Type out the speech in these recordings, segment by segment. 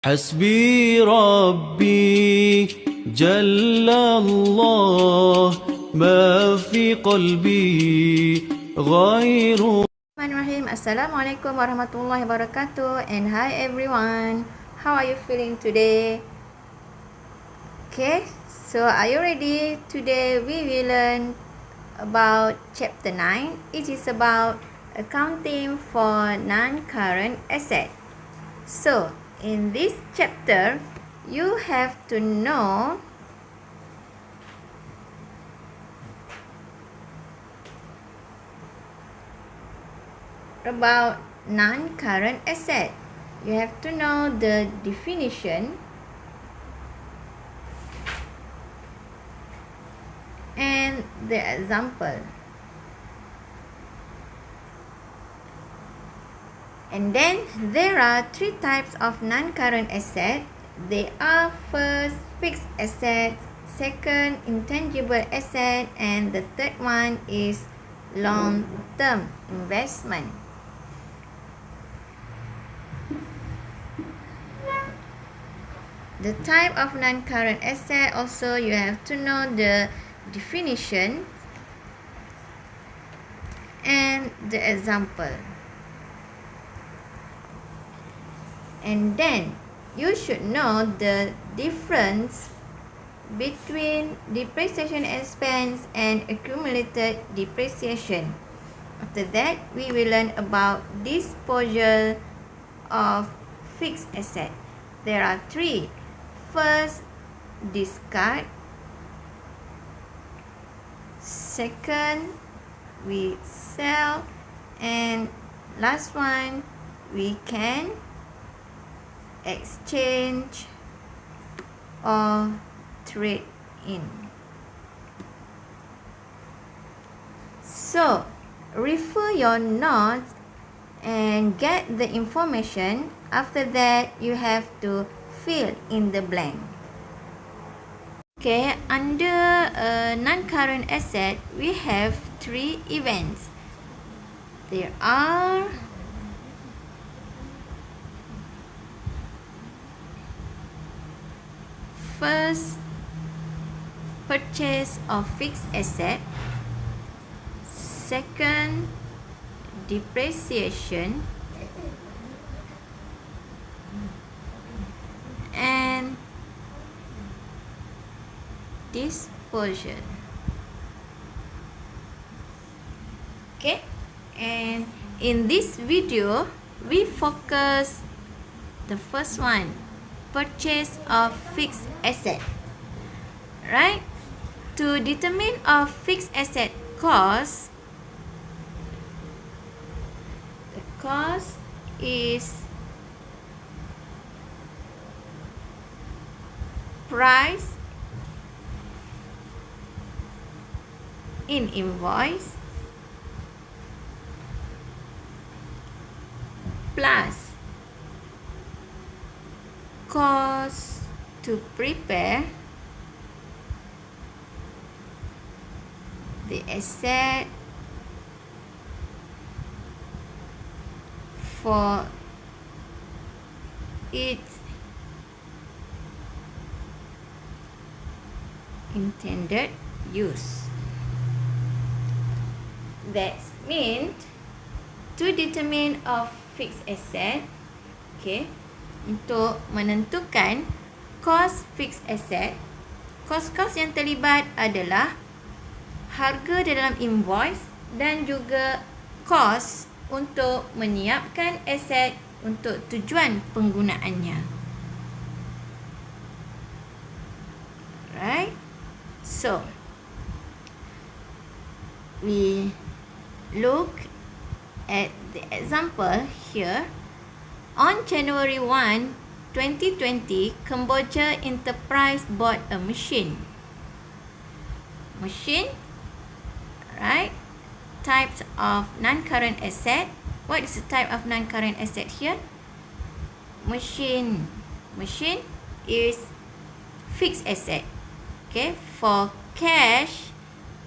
حسبي ربي جل الله ما في قلبي غير. Bismillahirrahmanirrahim. Assalamualaikum warahmatullahi wabarakatuh. And hi everyone. How are you feeling today? Okay, so are you ready? Today we will learn about chapter 9. It is about accounting for non-current asset. So in this chapter, you have to know about non-current asset. You have to know the definition and the example. And then there are three types of non-current asset. They are first fixed asset, second intangible asset, and the third one is long-term investment. The type of non-current asset also you have to know the definition and the example. And then you should know the difference between depreciation expense and accumulated depreciation. After that, we will learn about disposal of fixed asset. There are three. First, discard. Second, we sell. And last one, we can exchange or trade in. So, refer your notes and get the information. After that, you have to fill in the blank. Okay, under non-current asset, we have three events. There are first, purchase of fixed asset. Second, depreciation. And disposal. Okay, and in this video we focus the first one, purchase of fixed asset. Right, to determine a fixed asset cost, the cost is price in invoice plus cost to prepare the asset for its intended use. That means to determine a fixed asset, okay, untuk menentukan cost fixed asset, kos-kos yang terlibat adalah harga di dalam invoice dan juga kos untuk menyiapkan aset untuk tujuan penggunaannya. Right? So, we look at the example here. On January 1, 2020, Cambodia Enterprise bought a machine. Machine, right? Types of non-current asset. What is the type of non-current asset here? Machine. Machine is fixed asset. Okay, for cash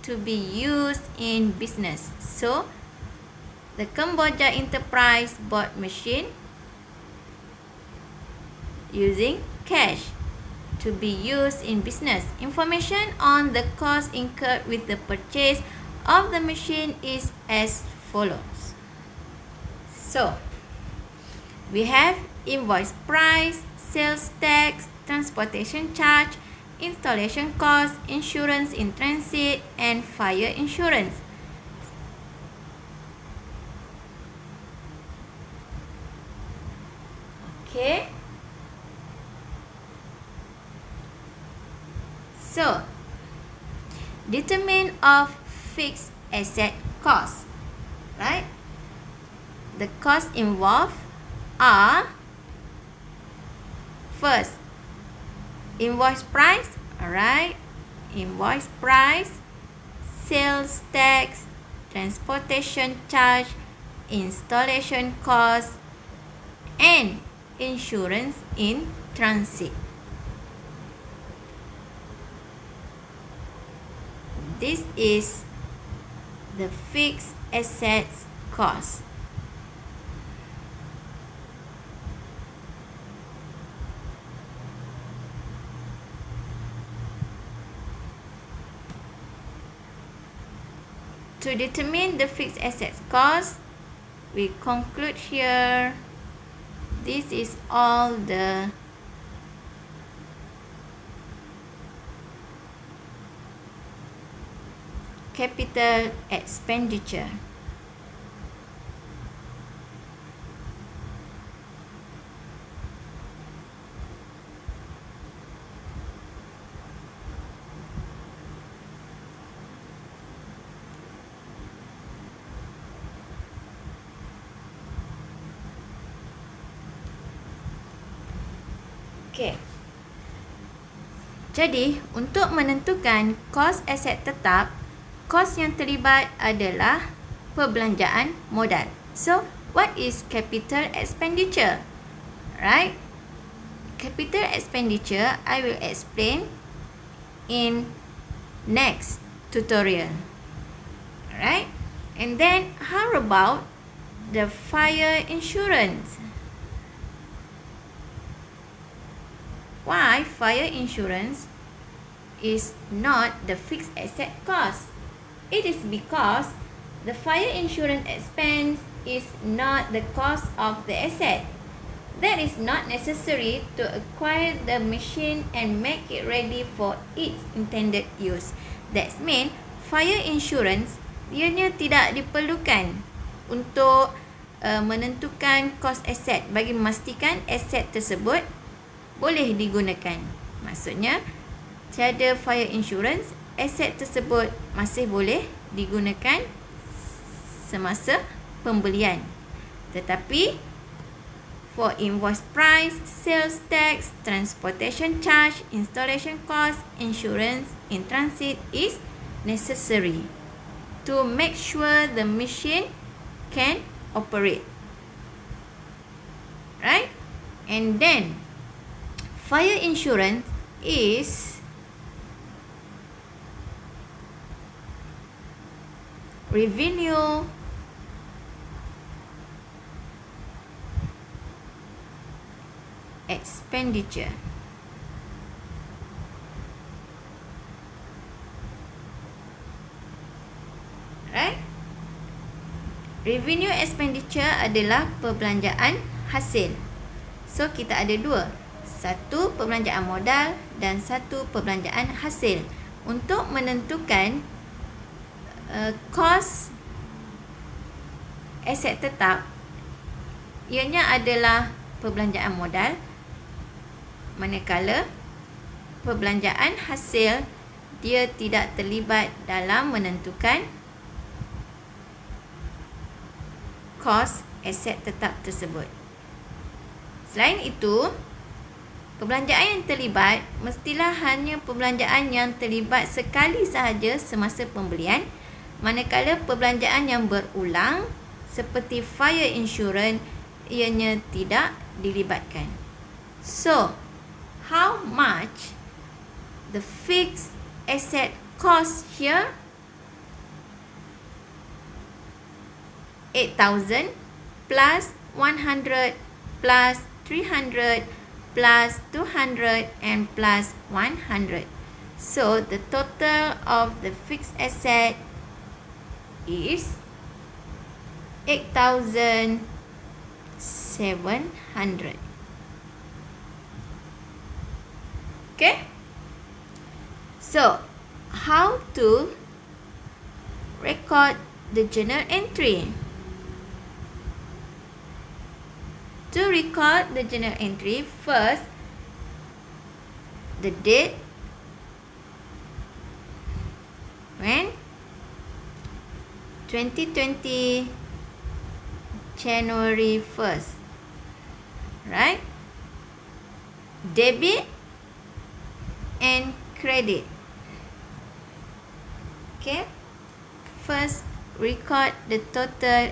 to be used in business. So, the Cambodia Enterprise bought machine using cash to be used in business. Information on the cost incurred with the purchase of the machine is as follows. So, we have invoice price, sales tax, transportation charge, installation cost, insurance in transit, and fire insurance. Okay. So, determine of fixed asset cost, right? The costs involved are first, invoice price, alright, invoice price, sales tax, transportation charge, installation cost, and insurance in transit. This is the fixed assets cost. To determine the fixed assets cost, we conclude here. This is all the capital expenditure. Okay. Jadi, untuk menentukan kos aset tetap, kos yang terlibat adalah perbelanjaan modal. So, what is capital expenditure? Right? Capital expenditure, I will explain in next tutorial. Alright? And then, how about the fire insurance? Why fire insurance is not the fixed asset cost? It is because the fire insurance expense is not the cost of the asset. That is not necessary to acquire the machine and make it ready for its intended use. That means fire insurance ianya tidak diperlukan untuk menentukan kos aset bagi memastikan aset tersebut boleh digunakan. Maksudnya, tiada fire insurance, aset tersebut masih boleh digunakan semasa pembelian. Tetapi, for invoice price, sales tax, transportation charge, installation cost, insurance in transit is necessary to make sure the machine can operate. Right? And then, fire insurance is revenue expenditure. Right? Revenue expenditure adalah perbelanjaan hasil. So, kita ada dua. Satu perbelanjaan modal dan satu perbelanjaan hasil. Untuk menentukan kos aset tetap, ianya adalah perbelanjaan modal, manakala perbelanjaan hasil dia tidak terlibat dalam menentukan kos aset tetap tersebut. Selain itu, perbelanjaan yang terlibat mestilah hanya perbelanjaan yang terlibat sekali sahaja semasa pembelian, manakala perbelanjaan yang berulang seperti fire insurance ianya tidak dilibatkan. So, how much the fixed asset cost here? 8,000 plus 100 plus 300 plus 200 and plus 100. So the total of the fixed asset is 8,700. Okay? So, how to record the journal entry? To record the journal entry, first, the date, when 2020 January 1st, right? Debit and credit. Okay, first record the total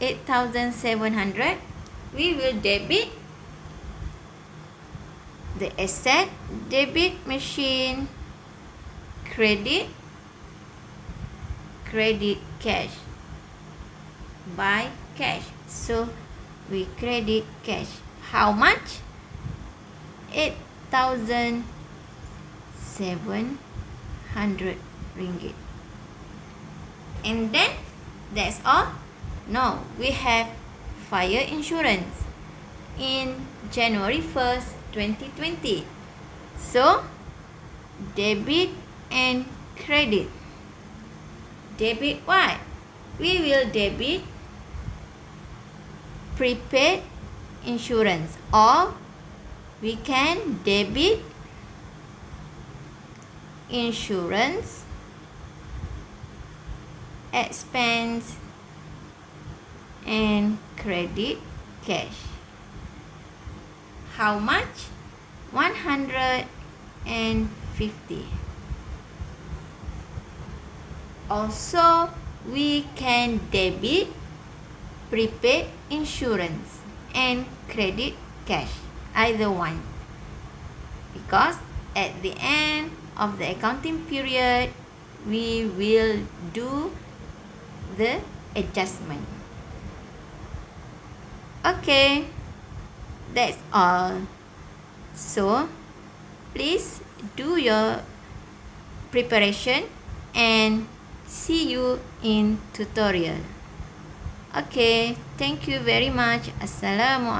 8,700. We will debit the asset, debit machine, credit cash, buy cash. So we credit cash. How much? 8,700 ringgit. And then that's all? No, we have fire insurance in January 1st, 2020. So, debit and credit. Debit what? We will debit prepaid insurance, or we can debit insurance expense and credit cash. How much? 150. Also, we can debit prepaid insurance and credit cash, either one, because at the end of the accounting period we will do the adjustment. Okay, that's all. So please do your preparation and see you in tutorial. Okay, thank you very much. Assalamualaikum.